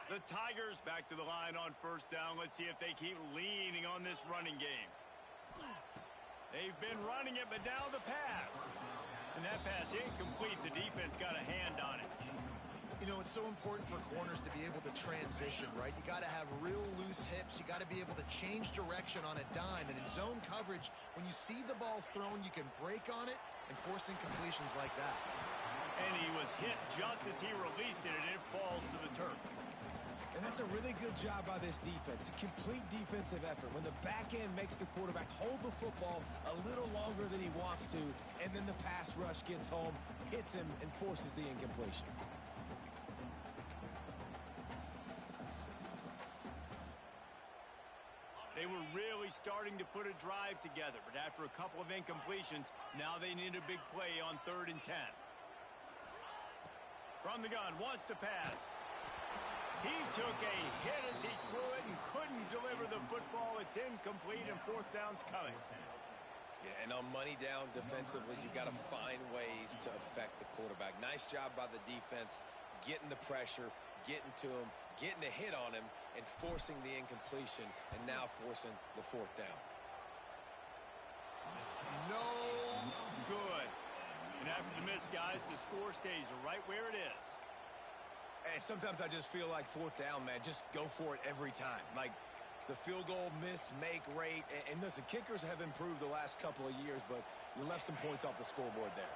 The Tigers back to the line on first down. Let's see if they keep leaning on this running game. They've been running it, but now the pass. And that pass incomplete. The defense got a hand on it. You know, it's so important for corners to be able to transition, right? You got to have real loose hips. You got to be able to change direction on a dime. And in zone coverage, when you see the ball thrown, you can break on it and force incompletions like that. And he was hit just as he released it, and it falls to the turf. And that's a really good job by this defense. A complete defensive effort. When the back end makes the quarterback hold the football a little longer than he wants to, and then the pass rush gets home, hits him, and forces the incompletion. They were really starting to put a drive together, but after a couple of incompletions, now they need a big play on 3rd and 10. From the gun, wants to pass. He took a hit as he threw it and couldn't deliver the football. It's incomplete, and 4th down's coming. Yeah, and on money down defensively, you've got to find ways to affect the quarterback. Nice job by the defense, getting the pressure, getting to him, getting a hit on him, and forcing the incompletion, and now forcing the 4th down. No good. And after the miss, guys, the score stays right where it is. And sometimes I just feel like 4th down, man, just go for it every time. Like the field goal miss, make rate. And listen, kickers have improved the last couple of years, but you left some points off the scoreboard there.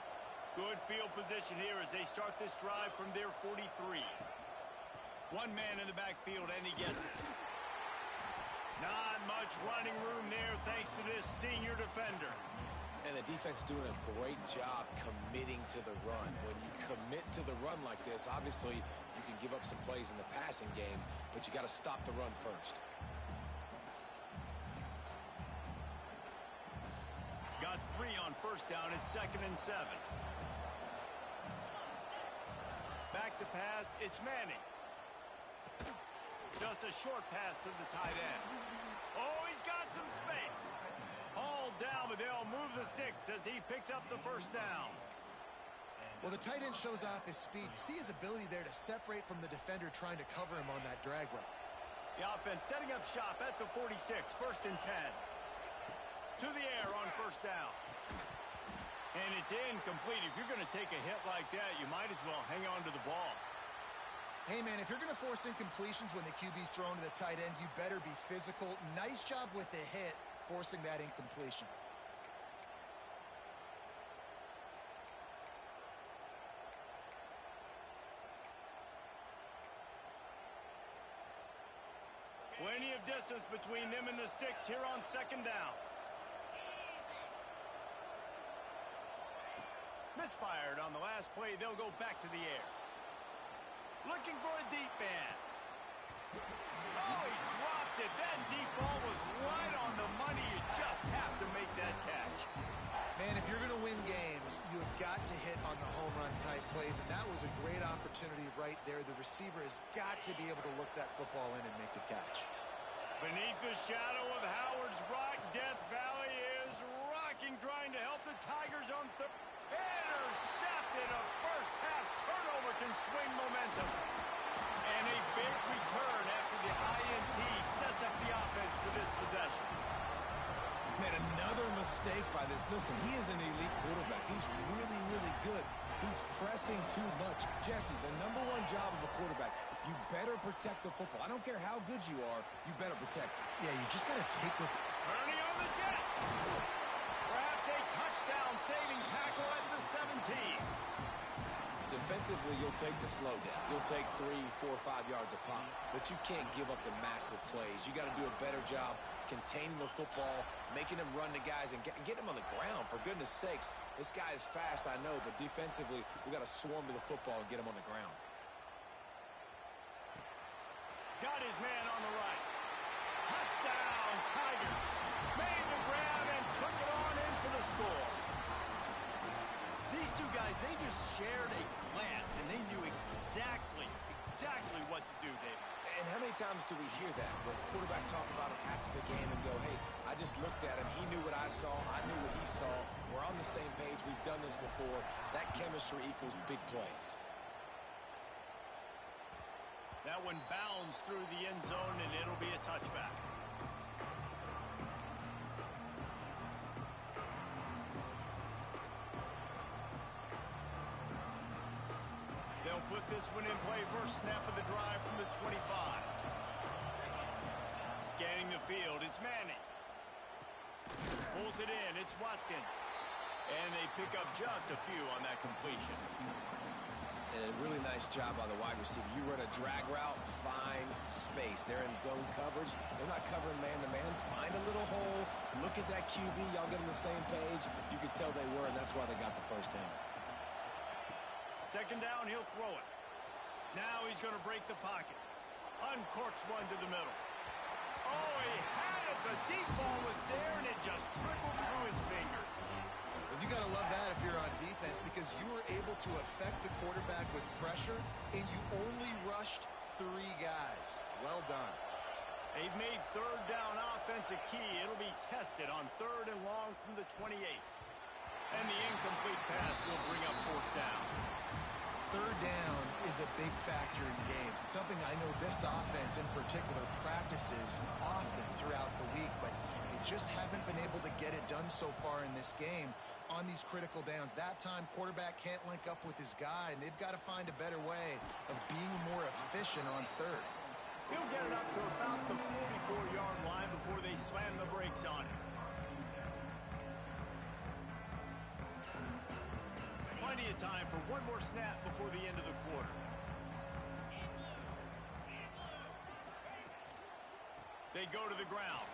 Good field position here as they start this drive from their 43. One man in the backfield, and he gets it. Not much running room there thanks to this senior defender. And the defense doing a great job committing to the run. When you commit to the run like this, obviously you can give up some plays in the passing game, but you got to stop the run first. Got 3 on 1st down. It's 2nd and 7. Back to pass. It's Manning. Just a short pass to the tight end. Oh, he's got some space. Hauled down, but they'll move the sticks as he picks up the 1st down. Well, the tight end shows off his speed. You see his ability there to separate from the defender trying to cover him on that drag route. The offense setting up shop at the 46, 1st and 10. To the air on 1st down. And it's incomplete. If you're going to take a hit like that, you might as well hang on to the ball. Hey, man, if you're going to force incompletions when the QB's thrown to the tight end, you better be physical. Nice job with the hit, forcing that incompletion. Plenty of distance between them and the sticks here on 2nd down. Misfired on the last play. They'll go back to the air. Looking for a deep man. Oh, he dropped it. That deep ball was right on the money. You just have to make that catch. Man, if you're going to win games, you have got to hit on the home run type plays, and that was a great opportunity right there. The receiver has got to be able to look that football in and make the catch. Beneath the shadow of Howard's Rock, Death Valley is rocking, trying to help the Tigers on third. Intercepted. A first-half turnover can swing momentum. And a big return after the INT sets up the offense for this possession. Man, another mistake by this. Listen, he is an elite quarterback. He's really, really good. He's pressing too much. Jesse, the #1 job of a quarterback, you better protect the football. I don't care how good you are, you better protect it. Yeah, you just got to take with... Turning on the Jets. Perhaps a touchdown-saving tackle at the 17. Defensively, you'll take the slow down. You'll take 3, 4, 5 yards a pop, but you can't give up the massive plays. You got to do a better job containing the football, making them run to guys, and get them on the ground. For goodness sakes, this guy is fast, I know, but defensively, we got to swarm to the football and get him on the ground. Got his man on the right. Touchdown, Tigers. Made the grab and took it on in for the score. These two guys, they just shared a glance, and they knew exactly what to do, David. And how many times do we hear that? The quarterback talk about him after the game and go, hey, I just looked at him. He knew what I saw. I knew what he saw. We're on the same page. We've done this before. That chemistry equals big plays. That one bounds through the end zone, and it'll be a touchback. They'll put this one in play. First snap of the drive from the 25. Scanning the field, it's Manning. Pulls it in, it's Watkins. And they pick up just a few on that completion. And a really nice job by the wide receiver. You run a drag route, find space. They're in zone coverage. They're not covering man-to-man. Find a little hole. Look at that QB. Y'all get on the same page. You could tell they were, and that's why they got the first down. Second down, he'll throw it. Now he's going to break the pocket. Uncorks one to the middle. Oh, he had it. The deep ball was there, and it just trickled through his fingers. Well, you got to love that if you're on defense, because you were able to affect the quarterback with pressure, and you only rushed 3 guys. Well done. They've made third down offense a key. It'll be tested on 3rd and long from the 28. And the incomplete pass will bring up 4th down. 3rd down is a big factor in games. It's something I know this offense in particular practices often throughout the week, but they just haven't been able to get it done so far in this game on these critical downs. That time, quarterback can't link up with his guy, and they've got to find a better way of being more efficient on 3rd. He'll get it up to about the 44-yard line before they slam the brakes on him. Plenty of time for one more snap before the end of the quarter. They go to the ground.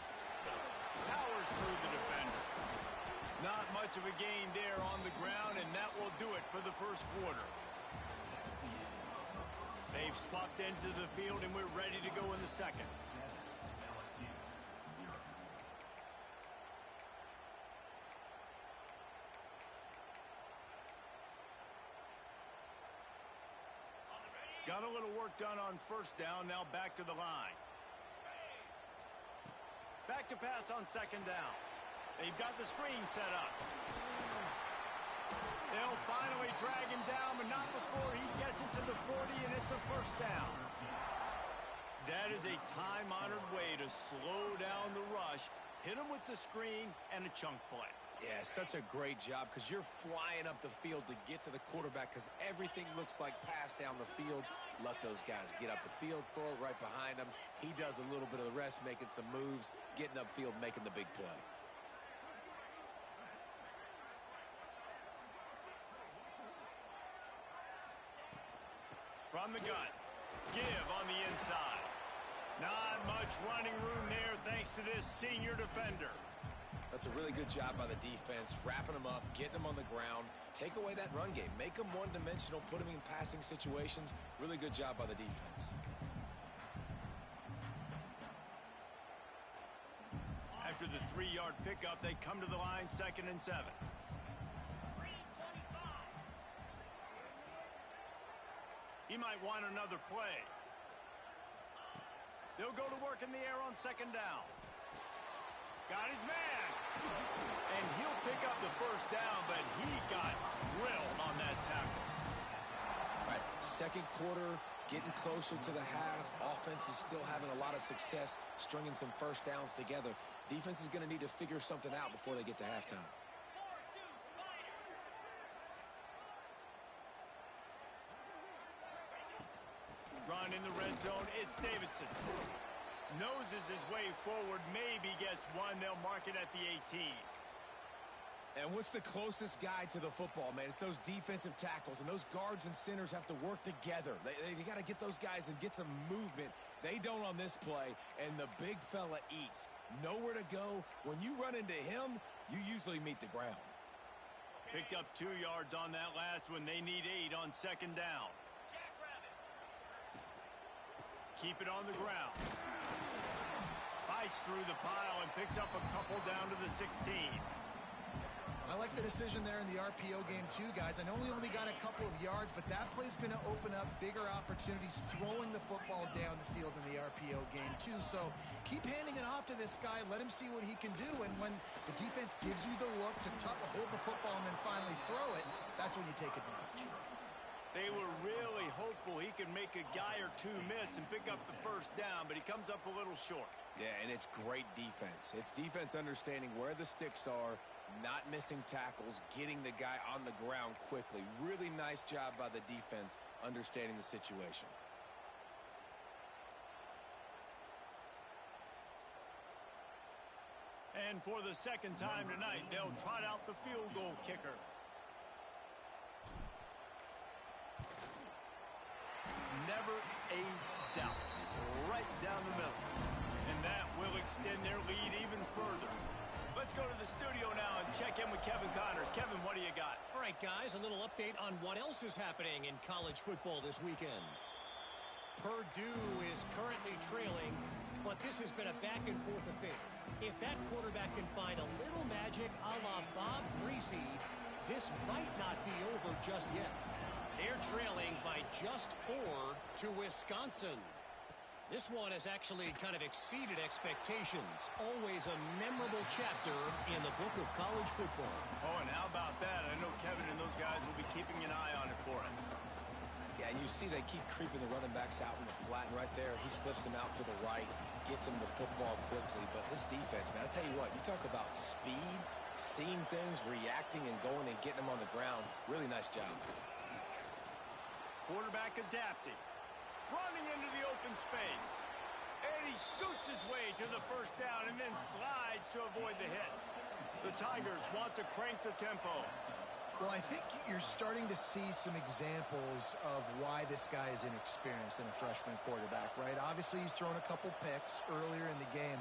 Powers through the defender. Not much of a gain there on the ground, and that will do it for the first quarter. They've swapped ends of the field, and we're ready to go in the second. Got a little work done on first down, now back to the line. Back to pass on second down. They've got the screen set up. They'll finally drag him down, but not before he gets it to the 40, and it's a first down. That is a time-honored way to slow down the rush, hit him with the screen, and a chunk play. Yeah, such a great job, because you're flying up the field to get to the quarterback, because everything looks like pass down the field. Let those guys get up the field, throw it right behind him. He does a little bit of the rest, making some moves, getting upfield, making the big play. From the gun, give on the inside. Not much running room there thanks to this senior defender. That's a really good job by the defense, wrapping them up, getting them on the ground, take away that run game, make them one-dimensional, put them in passing situations. Really good job by the defense. After the 3-yard pickup, they come to the line, 2nd and 7. He might want another play. They'll go to work in the air on 2nd down. Got his man. And he'll pick up the first down, but he got drilled on that tackle. All right, second quarter, getting closer to the half. Offense is still having a lot of success stringing some first downs together. Defense is going to need to figure something out before they get to halftime. Run in the red zone, it's Davidson. Noses his way forward, maybe gets one. They'll mark it at the 18. And what's the closest guy to the football, man? It's those defensive tackles, and those guards and centers have to work together. They got to get those guys and get some movement. They don't on this play, and the big fella eats. Nowhere to go. When you run into him, you usually meet the ground. Picked up 2 yards on that last one. They need 8 on 2nd down. Keep it on the ground. Fights through the pile and picks up a couple down to the 16. I like the decision there in the RPO game too, guys. I know he only got a couple of yards, but that play's going to open up bigger opportunities throwing the football down the field in the RPO game too. So keep handing it off to this guy. Let him see what he can do. And when the defense gives you the look to hold the football and then finally throw it, that's when you take advantage. They were really hopeful he could make a guy or two miss and pick up the first down, but he comes up a little short. Yeah, and it's great defense. It's defense understanding where the sticks are, not missing tackles, getting the guy on the ground quickly. Really nice job by the defense understanding the situation. And for the second time tonight, they'll trot out the field goal kicker. Never a doubt. Right down the middle. And that will extend their lead even further. Let's go to the studio now and check in with Kevin Connors. Kevin, what do you got? All right, guys, a little update on what else is happening in college football this weekend. Purdue is currently trailing, but this has been a back-and-forth affair. If that quarterback can find a little magic a la Bob Greasy, this might not be over just yet. They're trailing by just 4 to Wisconsin. This one has actually kind of exceeded expectations. Always a memorable chapter in the book of college football. Oh, and how about that? I know Kevin and those guys will be keeping an eye on it for us. Yeah, and you see they keep creeping the running backs out in the flat, and right there, he slips them out to the right, gets him the football quickly. But this defense, man, I tell you what, you talk about speed, seeing things, reacting, and going and getting them on the ground. Really nice job. Quarterback adapting. Running into the open space. And he scoots his way to the first down and then slides to avoid the hit. The Tigers want to crank the tempo. Well, I think you're starting to see some examples of why this guy is inexperienced in a freshman quarterback, right? Obviously, he's thrown a couple picks earlier in the game.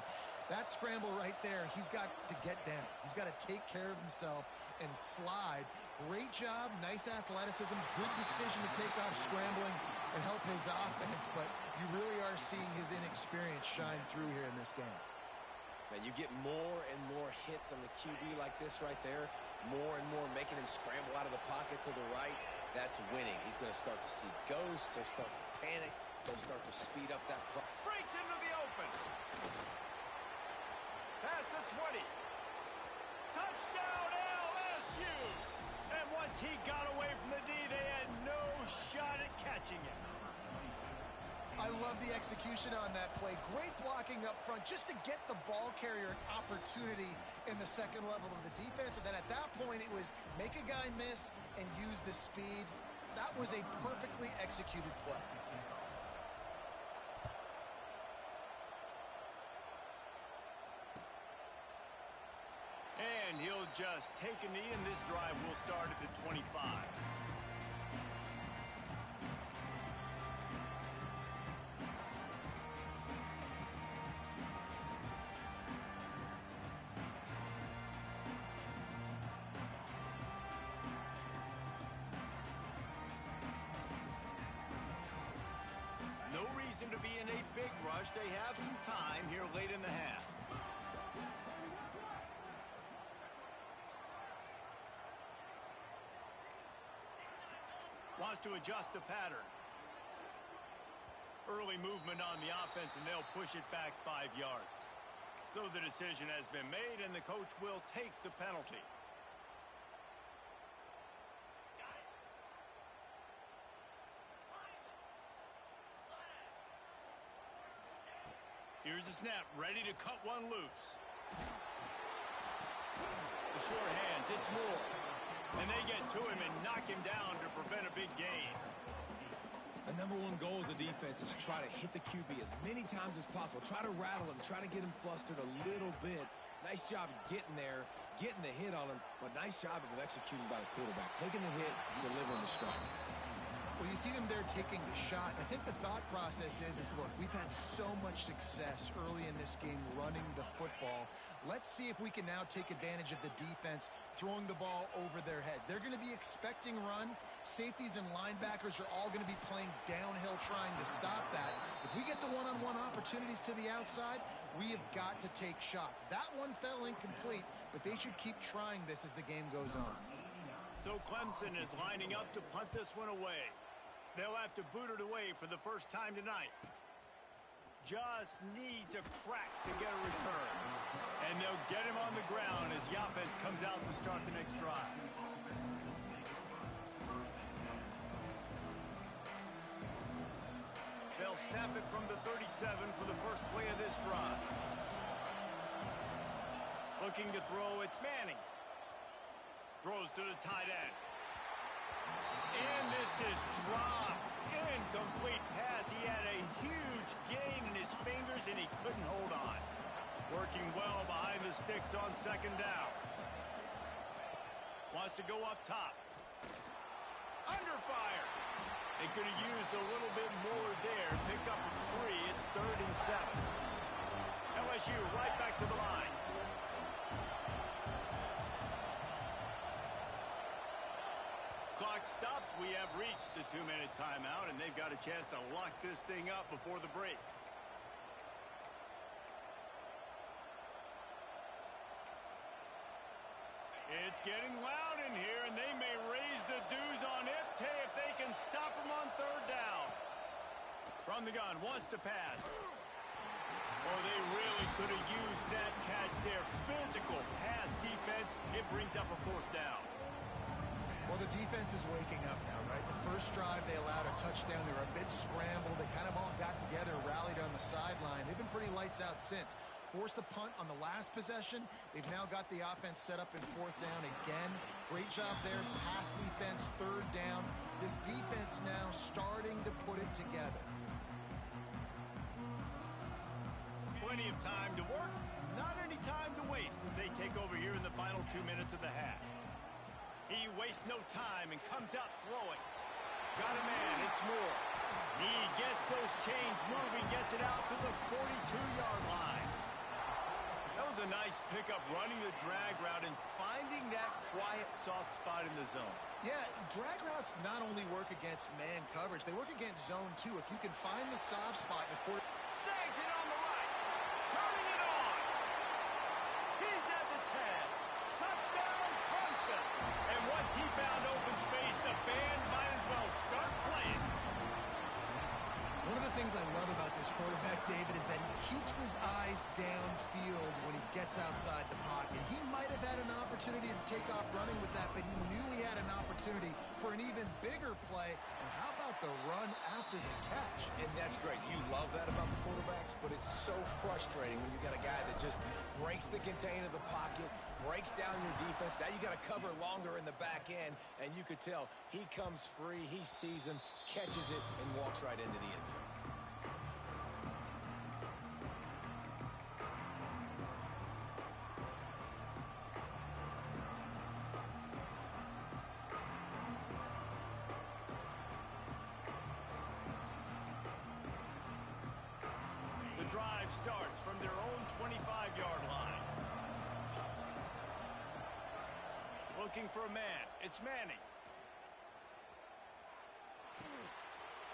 That scramble right there, he's got to get down. He's got to take care of himself and slide. Great job, nice athleticism, good decision to take off scrambling and help his offense, but you really are seeing his inexperience shine through here in this game. Man, you get more and more hits on the QB like this right there, more and more making him scramble out of the pocket to the right. That's winning. He's going to start to see ghosts. He'll start to panic. He'll start to speed up that play. Breaks into the open. Past the 20. Touchdown LSU. And once he got away from the D, they had no shot at catching him. I love the execution on that play. Great blocking up front just to get the ball carrier an opportunity in the second level of the defense. And then at that point, it was make a guy miss and use the speed. That was a perfectly executed play. And he'll just take a knee, and this drive will start at the 25. No reason to be in a big rush. They have some time here late in the half. Wants to adjust the pattern. Early movement on the offense, and they'll push it back 5 yards. So the decision has been made, and the coach will take the penalty. Here's the snap, ready to cut one loose. The short hands, it's Moore. And they get to him and knock him down to prevent a big gain. The number one goal as a defense is try to hit the QB as many times as possible. Try to rattle him, try to get him flustered a little bit. Nice job getting there, getting the hit on him, but nice job of executing by the quarterback. Taking the hit, delivering the strike. Well, you see them there taking the shot. I think the thought process is look, we've had so much success early in this game running the football. Let's see if we can now take advantage of the defense throwing the ball over their heads. They're going to be expecting run. Safeties and linebackers are all going to be playing downhill trying to stop that. If we get the one-on-one opportunities to the outside, we have got to take shots. That one fell incomplete, but they should keep trying this as the game goes on. So Clemson is lining up to punt this one away. They'll have to boot it away for the first time tonight. Just needs a crack to get a return. And they'll get him on the ground as the offense comes out to start the next drive. they'll snap it from the 37 for the first play of this drive. Looking to throw, it's Manning. Throws to the tight end. And this is dropped. Incomplete pass. He had a huge gain in his fingers, and he couldn't hold on. Working well behind the sticks on second down. Wants to go up top. Under fire. They could have used a little bit more there. Picked up a 3. It's 3rd and 7. LSU right back to the line. Clock stops. We have reached the 2-minute timeout, and they've got a chance to lock this thing up before the break. It's getting loud in here, and they may raise the dues on Ipte if they can stop him on 3rd down. From the gun, wants to pass. Oh, they really could have used that catch there. Physical pass defense. It brings up a 4th down. Well, the defense is waking up now, right? The first drive, they allowed a touchdown. They were a bit scrambled. They kind of all got together, rallied on the sideline. They've been pretty lights out since. Forced a punt on the last possession. They've now got the offense set up in 4th down again. Great job there. Pass defense, 3rd down. This defense now starting to put it together. Plenty of time to work. Not any time to waste as they take over here in the final 2 minutes of the half. He wastes no time and comes out throwing. Got a man. It's Moore. He gets those chains moving, gets it out to the 42-yard line. That was a nice pickup, running the drag route and finding that quiet, soft spot in the zone. Yeah, drag routes not only work against man coverage, they work against zone too. If you can find the soft spot in the quarter. Snags it on the right. Turning it on. He's at the 10. Touchdown, Clemson. And once he found open space, the band might as well start playing. One of the things I love about this quarterback, David, is that he keeps his eyes downfield when he gets outside the pocket. He might have had an opportunity to take off running with that, but he knew he had an opportunity for an even bigger play. And how about the run after the catch? And that's great. You love that about the quarterbacks, but it's so frustrating when you got a guy that just breaks the contain of the pocket, breaks down your defense. Now you got to cover longer in the back end, and you could tell he comes free, he sees him, catches it, and walks right into the end zone. The drive starts from their own 25-yard line. Looking for a man. It's Manning.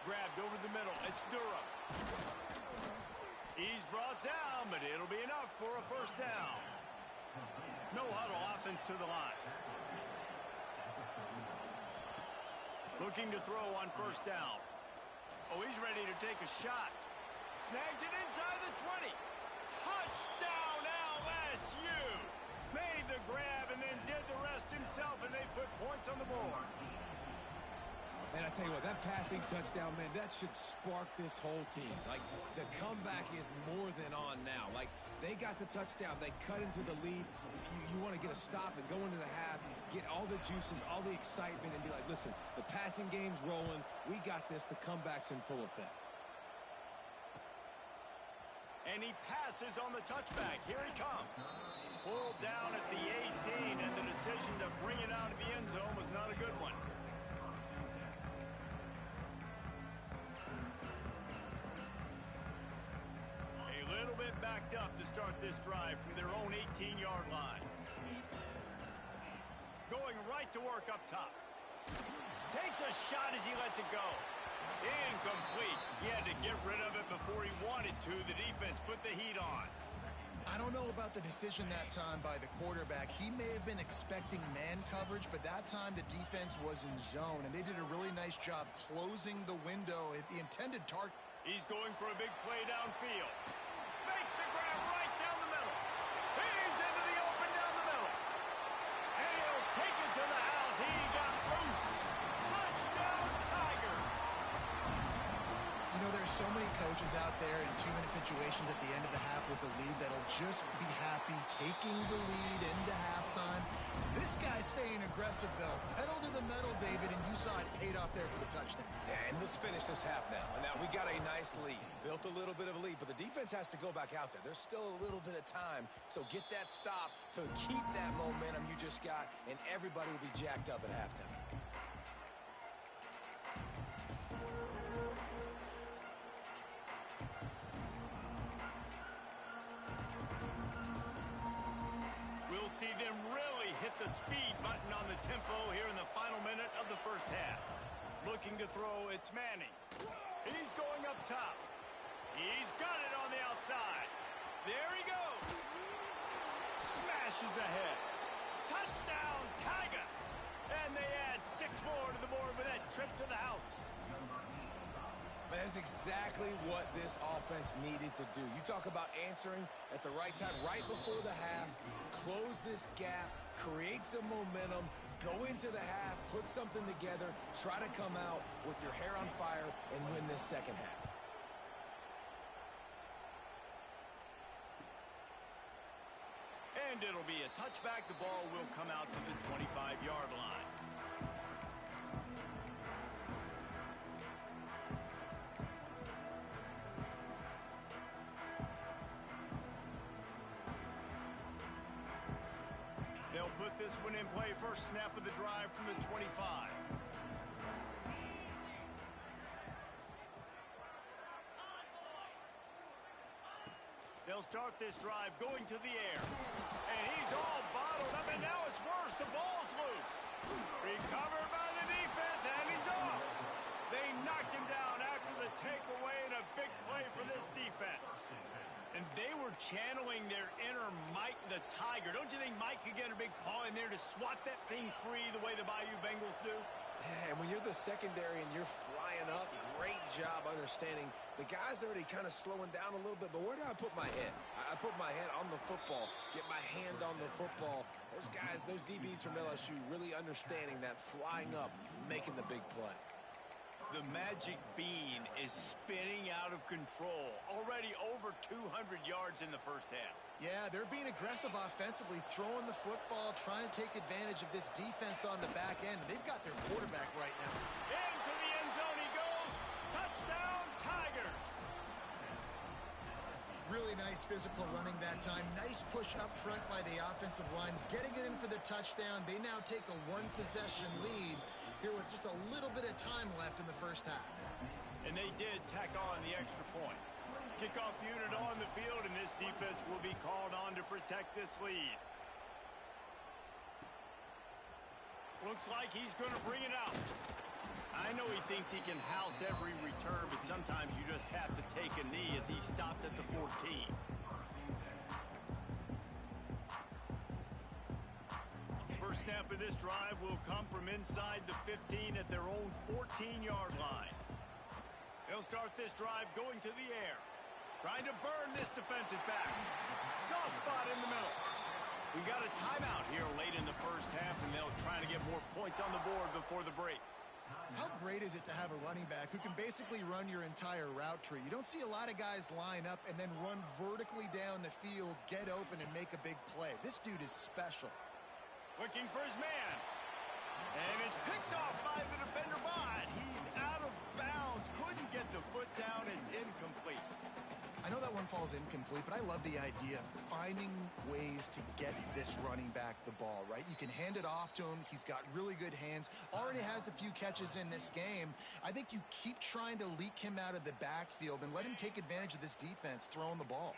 Grabbed over the middle. It's Durham. He's brought down, but it'll be enough for a 1st down. No huddle offense to the line. Looking to throw on 1st down. Oh, he's ready to take a shot. Snags it inside the 20. Touchdown, LSU. Made the grab and then did the rest himself, and they put points on the board. Man, I tell you what, that passing touchdown, man, that should spark this whole team. Like, the comeback is more than on now. Like, they got the touchdown. They cut into the lead. You want to get a stop and go into the half, get all the juices, all the excitement, and be like, listen, the passing game's rolling. We got this. The comeback's in full effect. And he passes on the touchback. Here he comes. Pulled down at the 18, and the decision to bring it out of the end zone was not a good one. A little bit backed up to start this drive from their own 18-yard line. Going right to work up top. Takes a shot as he lets it go. Incomplete. He had to get rid of it before he wanted to. The defense put the heat on. I don't know about the decision that time by the quarterback. He may have been expecting man coverage, but that time the defense was in zone, and they did a really nice job closing the window at the intended target. He's going for a big play downfield. Makes the grab right down the middle. He's into the open down the middle. And he'll take it to the house. He got Bruce. Touchdown, Tigers. You know, there's so many coaches out there in 2-minute situations at the end of the half with the lead that'll just be happy taking the lead into halftime. This guy's staying aggressive, though. Pedal to the metal, David, and you saw it paid off there for the touchdown. Yeah, and let's finish this half now. And now we got a nice lead. Built a little bit of a lead, but the defense has to go back out there. There's still a little bit of time, so get that stop to keep that momentum you just got, and everybody will be jacked up at halftime. We'll see them really hit the speed button on the tempo here in the final minute of the first half. Looking to throw, it's Manning. He's going up top. He's got it on the outside. There he goes. Smashes ahead. Touchdown, Tigers. And they add 6 more to the board with that trip to the house. That's exactly what this offense needed to do. You talk about answering at the right time, right before the half, close this gap, create some momentum, go into the half, put something together, try to come out with your hair on fire and win this second half. And it'll be a touchback. The ball will come out to the 25-yard line. They'll put this one in play. First snap of the drive from the 25. They'll start this drive going to the air. And he's all bottled up, and now it's worse. The ball's loose. Recovered by the defense, and he's off. They knocked him down after the takeaway, and a big play for this defense. And they were channeling their inner Mike the Tiger. Don't you think Mike could get a big paw in there to swat that thing free the way the Bayou Bengals do? Yeah, and when you're the secondary and you're flying up, great job understanding. The guy's already kind of slowing down a little bit, but where do I put my head? I put my head on the football, get my hand on the football. Those guys, those DBs from LSU really understanding that flying up, making the big play. The magic bean is spinning out of control. Already over 200 yards in the first half. Yeah, they're being aggressive offensively, throwing the football, trying to take advantage of this defense on the back end. They've got their quarterback right now. Into the end zone he goes. Touchdown, Tigers. Really nice physical running that time. Nice push up front by the offensive line. Getting it in for the touchdown. They now take a one-possession lead here with just a little bit of time left in the first half. And they did tack on the extra point. Kickoff unit on the field, and this defense will be called on to protect this lead. Looks like he's going to bring it out. I know he thinks he can house every return, but sometimes you just have to take a knee as he stopped at the 14. First snap of this drive will come from inside the 15 at their own 14-yard line. They'll start this drive going to the air. Trying to burn this defensive back. Soft spot in the middle. We got a timeout here late in the first half, and they'll try to get more points on the board before the break. How great is it to have a running back who can basically run your entire route tree? You don't see a lot of guys line up and then run vertically down the field, get open, and make a big play. This dude is special. Looking for his man. And it's picked off by the defender, but he's out of bounds. Couldn't get the foot down. It's incomplete. I know that one falls incomplete, but I love the idea of finding ways to get this running back the ball, right? You can hand it off to him. He's got really good hands. Already has a few catches in this game. I think you keep trying to leak him out of the backfield and let him take advantage of this defense throwing the ball.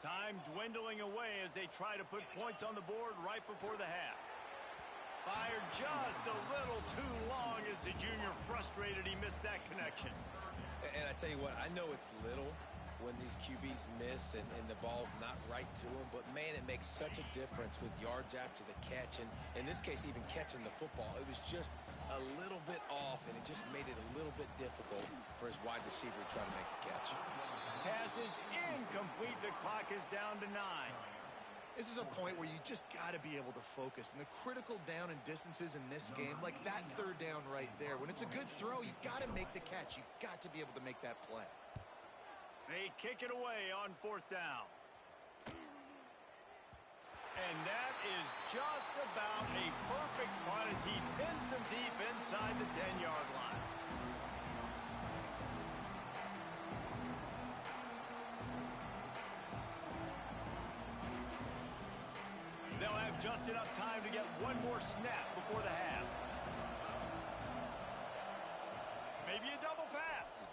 Time dwindling away as they try to put points on the board right before the half. Fired just a little too long as the junior frustrated he missed that connection. And I tell you what, I know it's little when these QBs miss and the ball's not right to them, but man, it makes such a difference with yards after the catch, and in this case, even catching the football. It was just a little bit off, and it just made it a little bit difficult for his wide receiver to try to make the catch. Pass is incomplete. The clock is down to 9. This is a point where you just got to be able to focus. And the critical down and distances in this game, like that third down right there, when it's a good throw, you got to make the catch. You've got to be able to make that play. They kick it away on fourth down. And that is just about a perfect punt as he pins them deep inside the 10-yard line. They'll have just enough time to get one more snap before the half. Maybe a double pass.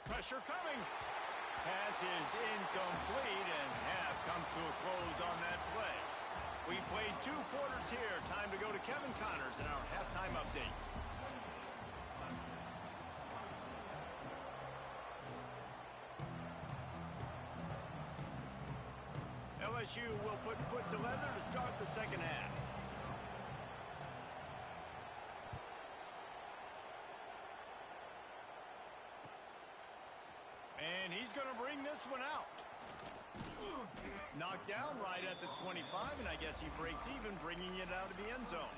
Pressure coming. Pass is incomplete, and half comes to a close on that play. We played 2 quarters here. Time to go to Kevin Connors in our halftime update. LSU will put foot to leather to start the second half. And he's going to bring this one out. Knocked down right at the 25, and I guess he breaks even, bringing it out of the end zone.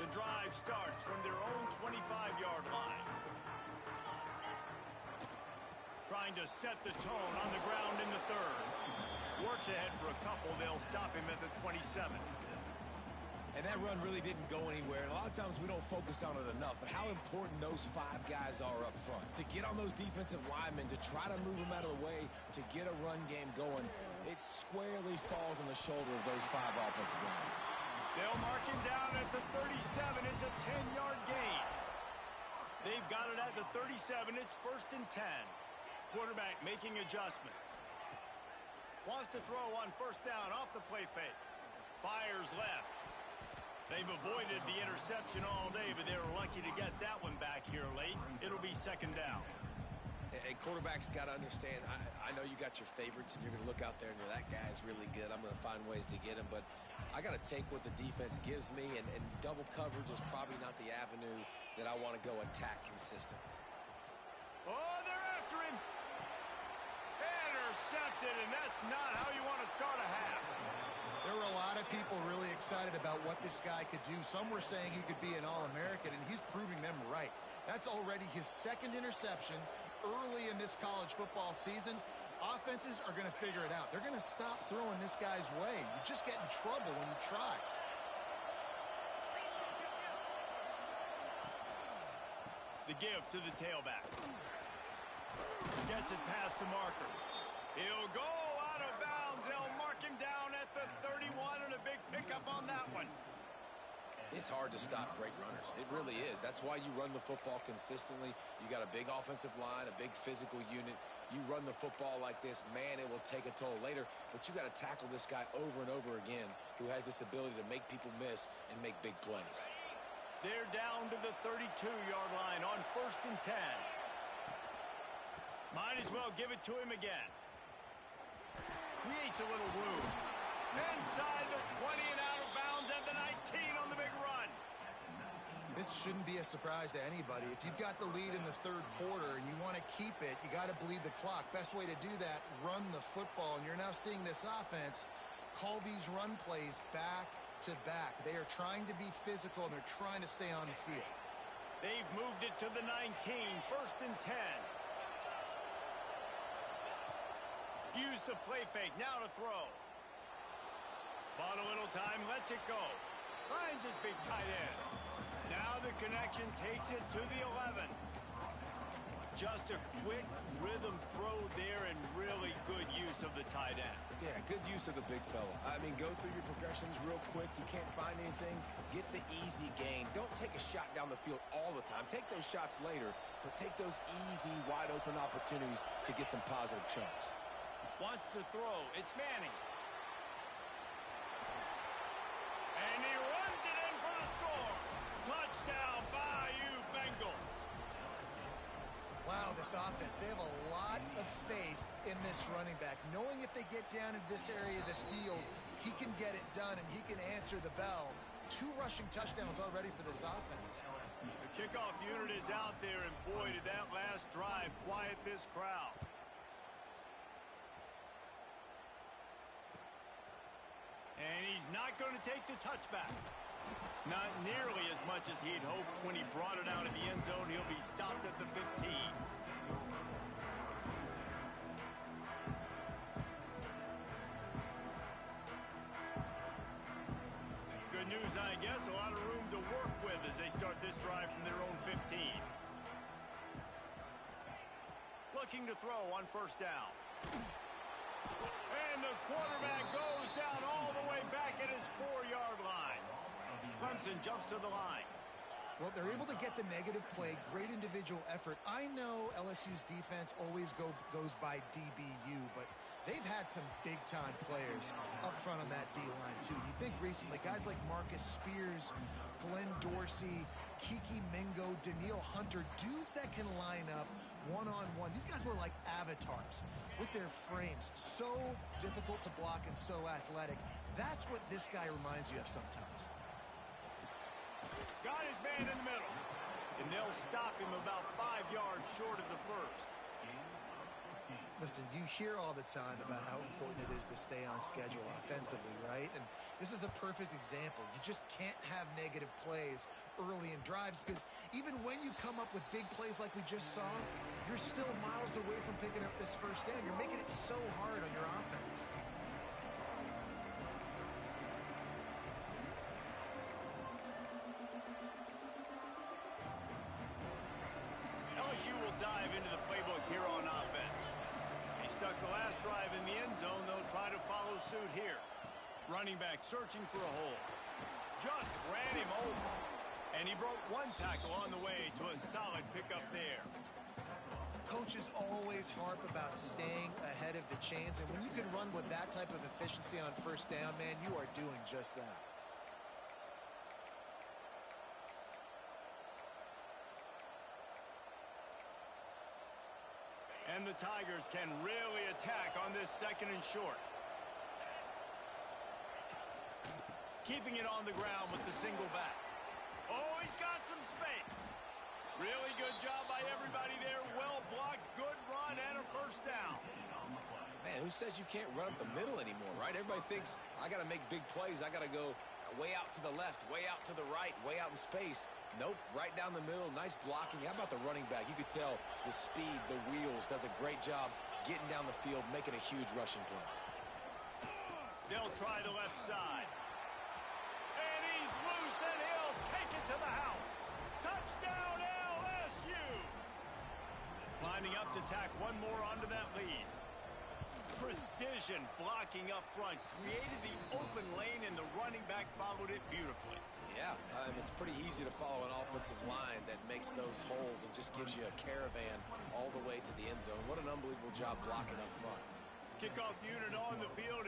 The drive starts from their own 25-yard line. Trying to set the tone on the ground in the third. Works ahead for a couple. They'll stop him at the 27. And that run really didn't go anywhere. And a lot of times we don't focus on it enough. But how important those 5 guys are up front. To get on those defensive linemen, to try to move them out of the way, to get a run game going, it squarely falls on the shoulder of those 5 offensive linemen. They'll mark him down at the 37. It's a 10-yard gain. They've got it at the 37. It's 1st and 10. Quarterback making adjustments. Wants to throw on 1st down off the play fake. Fires left. They've avoided the interception all day, but they were lucky to get that one back here late. It'll be 2nd down. Hey, quarterbacks got to understand, I know you got your favorites, and you're going to look out there and you're, that guy's really good. I'm going to find ways to get him, but I got to take what the defense gives me, and double coverage is probably not the avenue that I want to go attack consistently. Oh, they're after him. Intercepted, and that's not how you want to start a half. There were a lot of people really excited about what this guy could do. Some were saying he could be an All-American, and he's proving them right. That's already his 2nd interception early in this college football season. Offenses are going to figure it out. They're going to stop throwing this guy's way. You just get in trouble when you try. The give to the tailback. Gets it past the marker. He'll go out of bounds. They'll mark him down at the 31, and a big pickup on that one. It's hard to stop great runners. It really is. That's why you run the football consistently. You got a big offensive line, a big physical unit. You run the football like this, man, it will take a toll later. But you got to tackle this guy over and over again who has this ability to make people miss and make big plays. They're down to the 32-yard line on 1st and 10. Might as well give it to him again. Creates a little room. Inside the 20 and out of bounds at the 19 on the big run. This shouldn't be a surprise to anybody. If you've got the lead in the 3rd quarter and you want to keep it, you got to bleed the clock. Best way to do that, run the football. And you're now seeing this offense call these run plays back to back. They are trying to be physical, and they're trying to stay on the field. They've moved it to the 19, 1st and 10. Use the play fake, now to throw. Bought a little time, lets it go. Finds his big tight end. Now the connection takes it to the 11. Just a quick rhythm throw there, and really good use of the tight end. Yeah, good use of the big fella. I mean, go through your progressions real quick. You can't find anything, get the easy gain. Don't take a shot down the field all the time. Take those shots later, but take those easy, wide-open opportunities to get some positive chunks. Wants to throw. It's Manning. And he runs it in for the score. Touchdown, Bayou Bengals. Wow, this offense, they have a lot of faith in this running back, knowing if they get down into this area of the field, he can get it done and he can answer the bell 2 rushing touchdowns already for this offense. The kickoff unit is out there, and boy, did that last drive quiet this crowd. And he's not going to take the touchback. Not nearly as much as he'd hoped when he brought it out of the end zone. He'll be stopped at the 15. Good news, I guess. A lot of room to work with as they start this drive from their own 15. Looking to throw on first down. And the quarterback goes down all the way back at his 4-yard line. Clemson jumps to the line. Well, they're able to get the negative play, great individual effort. I know LSU's defense always goes by DBU, but they've had some big-time players up front on that D-line, too. You think recently, guys like Marcus Spears, Glenn Dorsey, Kiki Mingo, Daniil Hunter, dudes that can line up one-on-one. These guys were like avatars with their frames. So difficult to block and so athletic. That's what this guy reminds you of sometimes. Got his man in the middle. And they'll stop him about 5 yards short of the first. Listen, you hear all the time about how important it is to stay on schedule offensively, right? And this is a perfect example. You just can't have negative plays early in drives because even when you come up with big plays like we just saw, you're still miles away from picking up this first down. You're making it so hard on your offense. LSU will dive into the playbook here on offense. They stuck the last drive in the end zone. They'll try to follow suit here. Running back searching for a hole. Just ran him over. And he broke 1 tackle on the way to a solid pickup there. Coaches always harp about staying ahead of the chains, and when you can run with that type of efficiency on first down, man, you are doing just that. And the Tigers can really attack on this 2nd and short. Keeping it on the ground with the single back. Oh, he's got some space. Really good job by everybody there. Well blocked, good run, and a first down. Man, who says you can't run up the middle anymore, right? Everybody thinks, I got to make big plays. I got to go way out to the left, way out to the right, way out in space. Nope, right down the middle. Nice blocking. How about the running back? You could tell the speed, the wheels, does a great job getting down the field, making a huge rushing play. They'll try the left side. And he's loose, and he'll take it to the house. Touchdown, LSU! Lining up to tack one more onto that lead. Precision blocking up front created the open lane, and the running back followed it beautifully. Yeah, it's pretty easy to follow an offensive line that makes those holes and just gives you a caravan all the way to the end zone. What an unbelievable job blocking up front. Kickoff unit on the field.